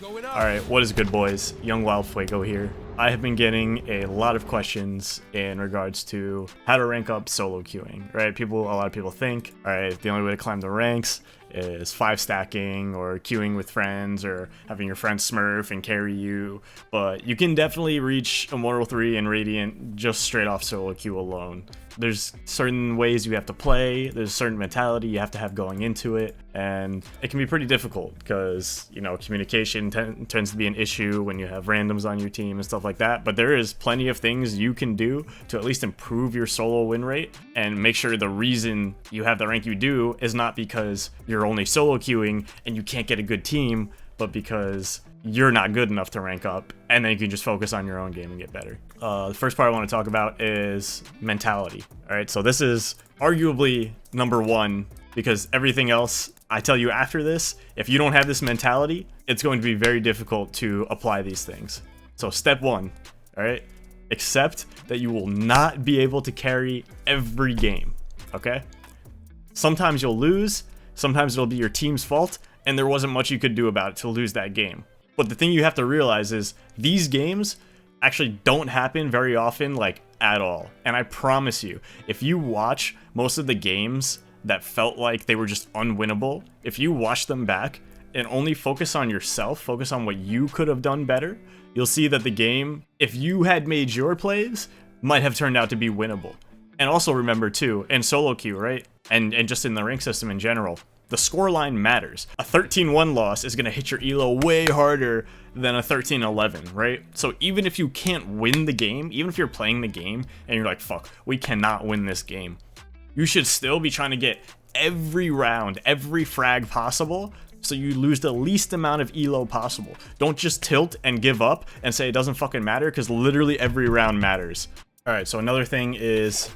Alright, what is good, boys? Young Wild Fuego here. I have been getting a lot of questions in regards to how to rank up solo queuing, right? A lot of people think, alright, the only way to climb the ranks is 5 stacking or queuing with friends or having your friends smurf and carry you, but you can definitely reach Immortal 3 and Radiant just straight off solo queue alone. There's certain ways you have to play, there's a certain mentality you have to have going into it, and it can be pretty difficult because, you know, communication tends to be an issue when you have randoms on your team and stuff like that, but there is plenty of things you can do to at least improve your solo win rate and make sure the reason you have the rank you do is not because you're only solo queuing and you can't get a good team, but because you're not good enough to rank up, and then you can just focus on your own game and get better. The first part I want to talk about is mentality. Alright, so this is arguably number one, because everything else I tell you after this, if you don't have this mentality, it's going to be very difficult to apply these things. So step one, alright, accept that you will not be able to carry every game, okay? Sometimes you'll lose, sometimes it'll be your team's fault, and there wasn't much you could do about it to lose that game. But the thing you have to realize is these games actually don't happen very often, like, at all. And I promise you, if you watch most of the games that felt like they were just unwinnable, if you watch them back and only focus on yourself, focus on what you could have done better, you'll see that the game, if you had made your plays, might have turned out to be winnable. And also remember too, in solo queue, right? And just in the rank system in general, the scoreline matters. A 13-1 loss is going to hit your elo way harder than a 13-11, right? So even if you can't win the game, even if you're playing the game and you're like, fuck, we cannot win this game, you should still be trying to get every round, every frag possible, so you lose the least amount of elo possible. Don't just tilt and give up and say it doesn't fucking matter, because literally every round matters. Alright, so another thing is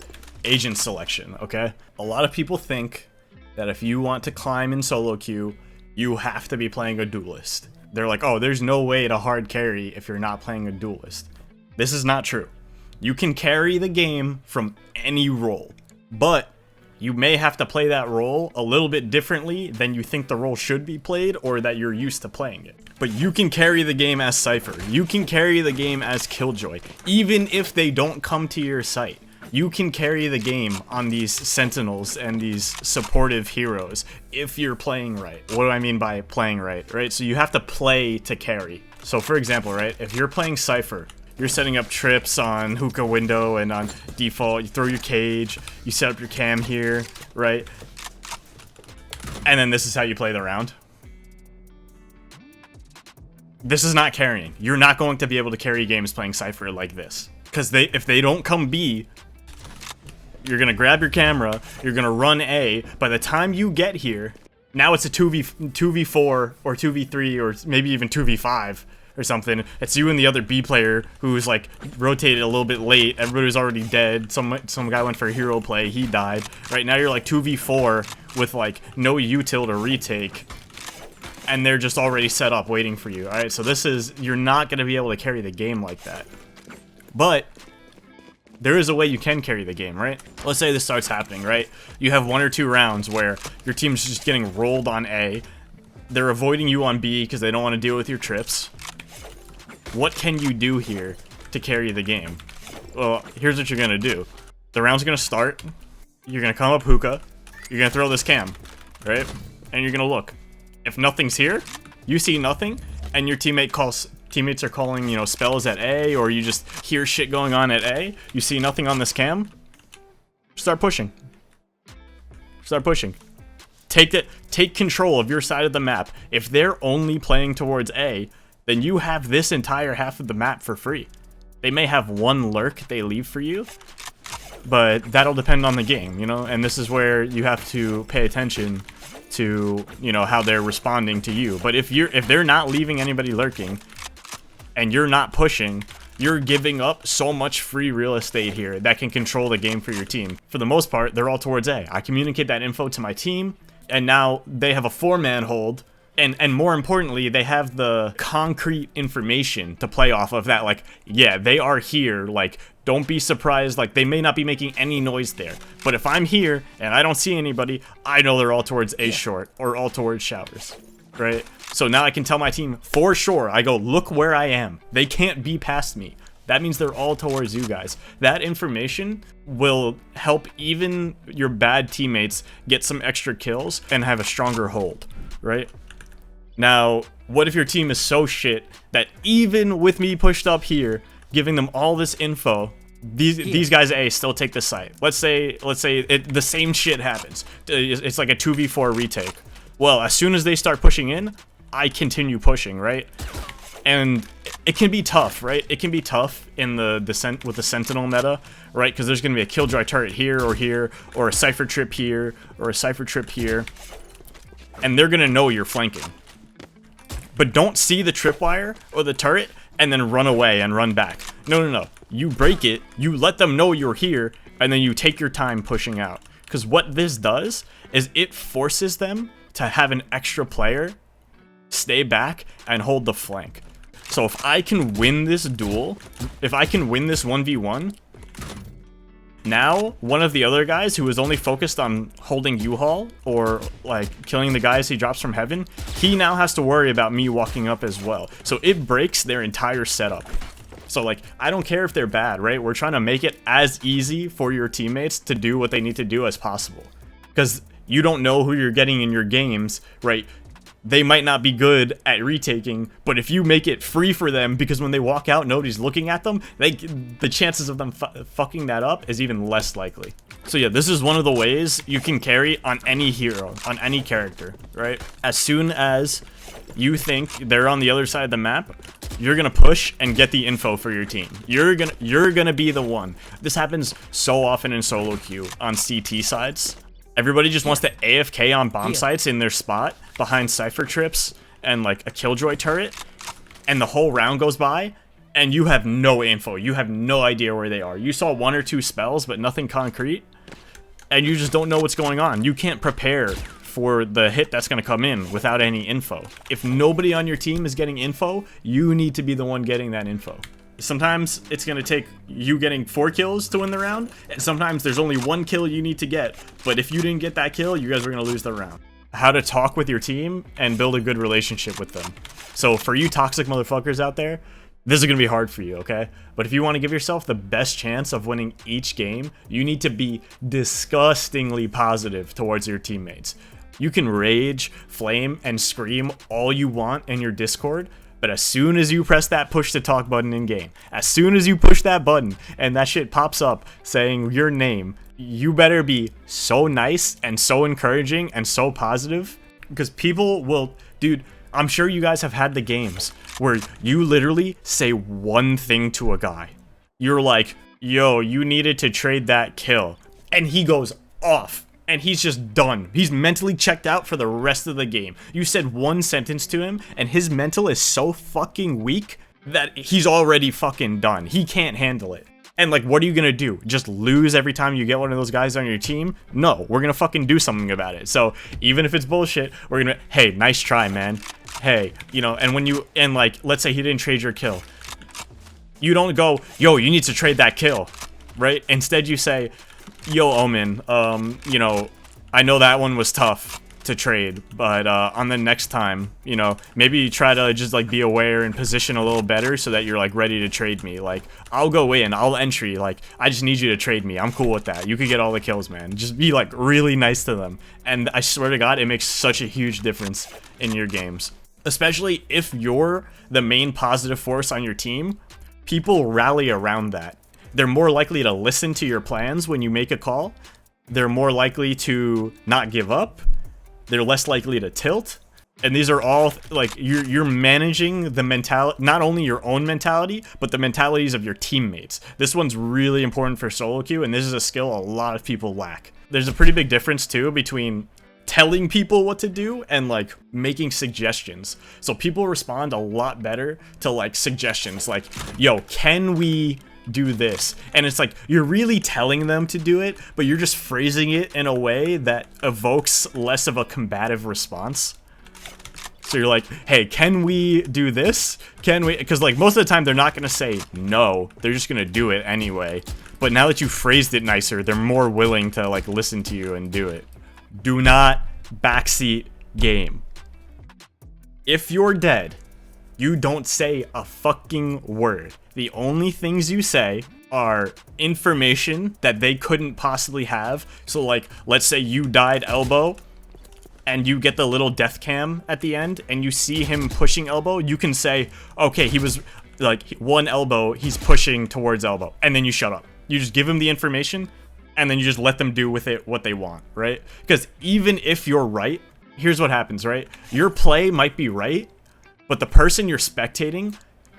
agent selection, okay? A lot of people think that if you want to climb in solo queue, you have to be playing a duelist. They're like, oh, there's no way to hard carry if you're not playing a duelist. This is not true. You can carry the game from any role, but you may have to play that role a little bit differently than you think the role should be played or that you're used to playing it. But you can carry the game as Cypher. You can carry the game as Killjoy, even if they don't come to your site. You can carry the game on these sentinels and these supportive heroes if you're playing right. What do I mean by playing right, right? So you have to play to carry. So for example, right, if you're playing Cypher, you're setting up trips on hookah window and on default, you throw your cage, you set up your cam here, right? And then this is how you play the round. This is not carrying. You're not going to be able to carry games playing Cypher like this. Because if they don't come B, you're going to grab your camera, you're going to run A. By the time you get here, now it's a 2v4 or 2v3 or maybe even 2v5 or something. It's you and the other B player who's like rotated a little bit late. Everybody was already dead. Some guy went for a hero play, he died. Right now you're like 2v4 with like no util to retake. And they're just already set up waiting for you. Alright, so this is, you're not going to be able to carry the game like that. But there is a way you can carry the game, right? Let's say this starts happening, right? You have 1 or 2 rounds where your team's just getting rolled on A. They're avoiding you on B because they don't want to deal with your trips. What can you do here to carry the game? Well, here's what you're going to do. The round's going to start. You're going to come up hookah. You're going to throw this cam, right? And you're going to look. If nothing's here, you see nothing, and your teammates are calling, you know, spells at A, or you just hear shit going on at A, you see nothing on this cam, start pushing. Start pushing. Take control of your side of the map. If they're only playing towards A, then you have this entire half of the map for free. They may have one lurk they leave for you, but that'll depend on the game, you know, and this is where you have to pay attention to, you know, how they're responding to you. But if they're not leaving anybody lurking and you're not pushing, you're giving up so much free real estate here that can control the game for your team. For the most part, they're all towards A. I communicate that info to my team, and now they have a 4-man hold, and more importantly, they have the concrete information to play off of that, like, yeah, they are here, like, don't be surprised, like, they may not be making any noise there, but if I'm here and I don't see anybody, I know they're all towards A short or all towards showers. right? So now I can tell my team for sure, I go, look where I am. They can't be past me. That means they're all towards you guys. That information will help even your bad teammates get some extra kills and have a stronger hold, right? Now, what if your team is so shit that even with me pushed up here, giving them all this info, these guys A still take the site. Let's say the same shit happens. It's like a 2v4 retake. Well, as soon as they start pushing in, I continue pushing, right? And it can be tough, right? It can be tough in the descent with the Sentinel meta, right? Because there's going to be a Killjoy turret here, or a Cypher trip here, or a Cypher trip here. And they're going to know you're flanking. But don't see the tripwire or the turret and then run away and run back. No. You break it, you let them know you're here, and then you take your time pushing out. Because what this does is it forces them to have an extra player stay back and hold the flank. So if I can win this duel, if I can win this 1v1, now one of the other guys who was only focused on holding U-Haul or like killing the guys he drops from heaven, he now has to worry about me walking up as well. So it breaks their entire setup. So like, I don't care if they're bad, right? We're trying to make it as easy for your teammates to do what they need to do as possible. Because you don't know who you're getting in your games, right? They might not be good at retaking, but if you make it free for them, because when they walk out, nobody's looking at them, the chances of them fucking that up is even less likely. So yeah, this is one of the ways you can carry on any hero, on any character, right? As soon as you think they're on the other side of the map, you're gonna push and get the info for your team. You're gonna be the one. This happens so often in solo queue on CT sides. Everybody just wants to AFK on bomb sites in their spot behind Cypher trips and like a Killjoy turret, and the whole round goes by and you have no info. You have no idea where they are. You saw 1 or 2 spells but nothing concrete, and you just don't know what's going on. You can't prepare for the hit that's going to come in without any info. If nobody on your team is getting info, you need to be the one getting that info. Sometimes it's going to take you getting 4 kills to win the round, and sometimes there's only 1 kill you need to get, but if you didn't get that kill, you guys are going to lose the round. How to talk with your team and build a good relationship with them. So for you toxic motherfuckers out there, this is going to be hard for you, okay? But if you want to give yourself the best chance of winning each game, you need to be disgustingly positive towards your teammates. You can rage, flame, and scream all you want in your Discord, but as soon as you press that push to talk button in game, as soon as you push that button and that shit pops up saying your name, you better be so nice and so encouraging and so positive, because people will, dude, I'm sure you guys have had the games where you literally say one thing to a guy. You're like, yo, you needed to trade that kill. And he goes off. And he's just done. He's mentally checked out for the rest of the game. You said one sentence to him, and his mental is so fucking weak that he's already fucking done. He can't handle it. And like, what are you gonna do? Just lose every time you get one of those guys on your team? No, we're gonna fucking do something about it. So even if it's bullshit, we're gonna, hey, nice try, man. Hey, you know, and when you, and like, let's say he didn't trade your kill. You don't go, yo, you need to trade that kill, right? Instead you say, yo, Omen, you know, I know that one was tough to trade, but on the next time, you know, maybe you try to just like be aware and position a little better so that you're like ready to trade me. Like, I'll go in, I'll entry, like, I just need you to trade me. I'm cool with that. You could get all the kills, man. Just be like really nice to them. And I swear to God, it makes such a huge difference in your games. Especially if you're the main positive force on your team, people rally around that. They're more likely to listen to your plans when you make a call. They're more likely to not give up. They're less likely to tilt. And these are all, like, you're managing the mentality, not only your own mentality, but the mentalities of your teammates. This one's really important for solo queue, and this is a skill a lot of people lack. There's a pretty big difference, too, between telling people what to do and like making suggestions. So people respond a lot better to like suggestions, like, yo, can we do this? And it's like, you're really telling them to do it, but you're just phrasing it in a way that evokes less of a combative response. So you're like, hey, can we do this? Can we? Because like most of the time they're not gonna say no, they're just gonna do it anyway. But now that you phrased it nicer, they're more willing to like listen to you and do it. Do not backseat game. If you're dead, you don't say a fucking word. The only things you say are information that they couldn't possibly have. So like, let's say you died elbow and you get the little death cam at the end and you see him pushing elbow, you can say, okay, he was like one elbow, he's pushing towards elbow, and then you shut up. You just give him the information and then you just let them do with it what they want, right? Because even if you're right, here's what happens, right? Your play might be right, but the person you're spectating,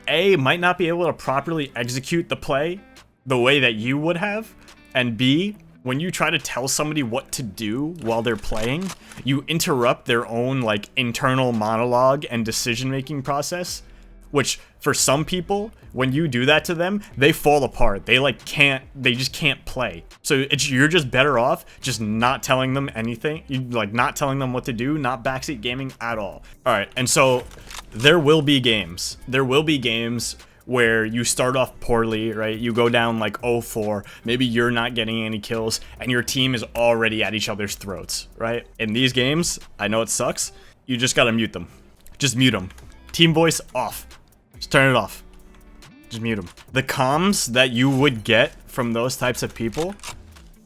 A, might not be able to properly execute the play the way that you would have, and B, when you try to tell somebody what to do while they're playing, you interrupt their own like internal monologue and decision-making process, which for some people, when you do that to them, they fall apart. They just can't play. So you're just better off just not telling them anything, not telling them what to do, not backseat gaming at all. All right, and so there will be games. There will be games where you start off poorly, right? You go down like 0-4, maybe you're not getting any kills, and your team is already at each other's throats, right? In these games, I know it sucks, you just gotta mute them. Just mute them. Team voice off. Just turn it off. Just mute them. The comms that you would get from those types of people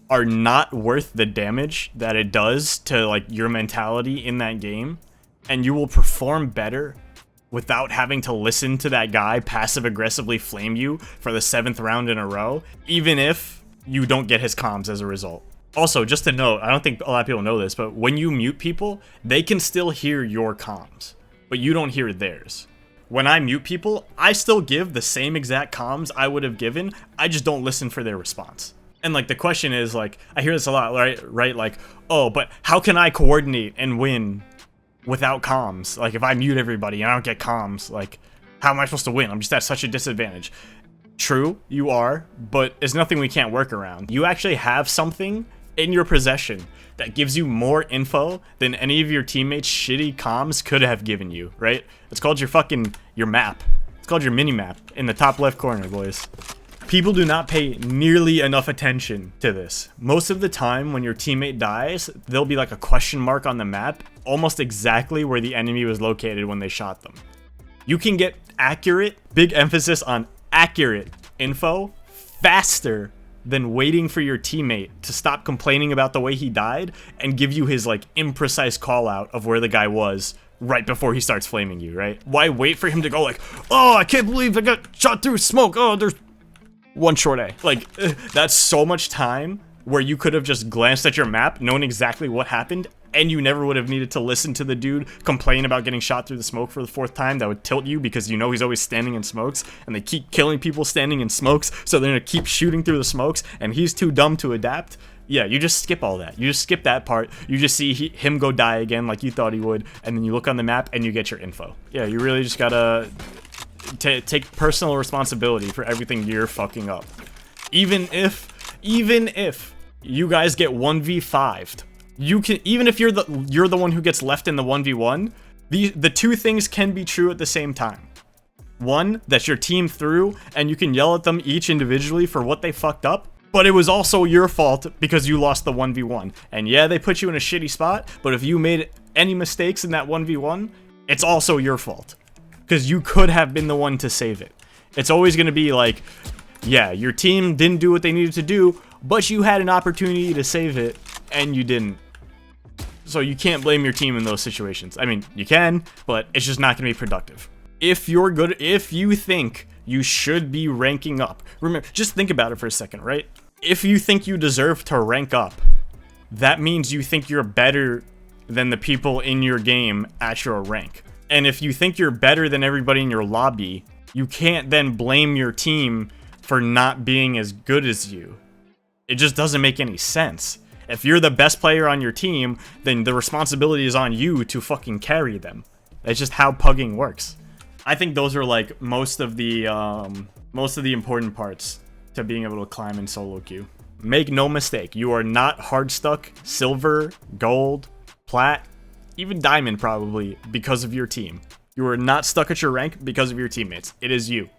are not worth the damage that it does to like your mentality in that game, and you will perform better without having to listen to that guy passive aggressively flame you for the 7th round in a row, even if you don't get his comms as a result. Also, just to note, I don't think a lot of people know this, but when you mute people, they can still hear your comms, but you don't hear theirs. When I mute people, I still give the same exact comms I would have given, I just don't listen for their response. And like the question is like, I hear this a lot, right? Like, oh, but how can I coordinate and win without comms? Like if I mute everybody and I don't get comms, like how am I supposed to win? I'm just at such a disadvantage. True, you are, but it's nothing we can't work around. You actually have something in your possession that gives you more info than any of your teammates' shitty comms could have given you, right? It's called your map. It's called your mini map in the top left corner, boys. People do not pay nearly enough attention to this. Most of the time when your teammate dies, there'll be like a question mark on the map, almost exactly where the enemy was located when they shot them. You can get accurate, big emphasis on accurate info, faster than waiting for your teammate to stop complaining about the way he died and give you his like imprecise call out of where the guy was right before he starts flaming you, right? Why wait for him to go like, oh, I can't believe I got shot through smoke. Oh, there's one short A. Like, that's so much time where you could have just glanced at your map, known exactly what happened, and you never would have needed to listen to the dude complain about getting shot through the smoke for the 4th time. That would tilt you because you know he's always standing in smokes, and they keep killing people standing in smokes, so they're gonna keep shooting through the smokes, and he's too dumb to adapt. Yeah, you just skip all that. You just skip that part. You just see him go die again like you thought he would, and then you look on the map and you get your info. Yeah, you really just gotta take personal responsibility for everything you're fucking up. Even if you guys get 1v5'd, you can, even if you're the one who gets left in the 1v1, the two things can be true at the same time. One, that your team threw and you can yell at them each individually for what they fucked up, but it was also your fault because you lost the 1v1. And yeah, they put you in a shitty spot, but if you made any mistakes in that 1v1, it's also your fault, because you could have been the one to save it. It's always going to be like, yeah, your team didn't do what they needed to do, but you had an opportunity to save it, and you didn't. So you can't blame your team in those situations. I mean, you can, but it's just not going to be productive. If you think you should be ranking up, remember, just think about it for a second, right? If you think you deserve to rank up, that means you think you're better than the people in your game at your rank. And if you think you're better than everybody in your lobby, you can't then blame your team for not being as good as you. It just doesn't make any sense. If you're the best player on your team, then the responsibility is on you to fucking carry them. That's just how pugging works. I think those are like most of the important parts to being able to climb in solo queue. Make no mistake, you are not hard stuck silver, gold, plat, even diamond probably because of your team. You are not stuck at your rank because of your teammates. It is you.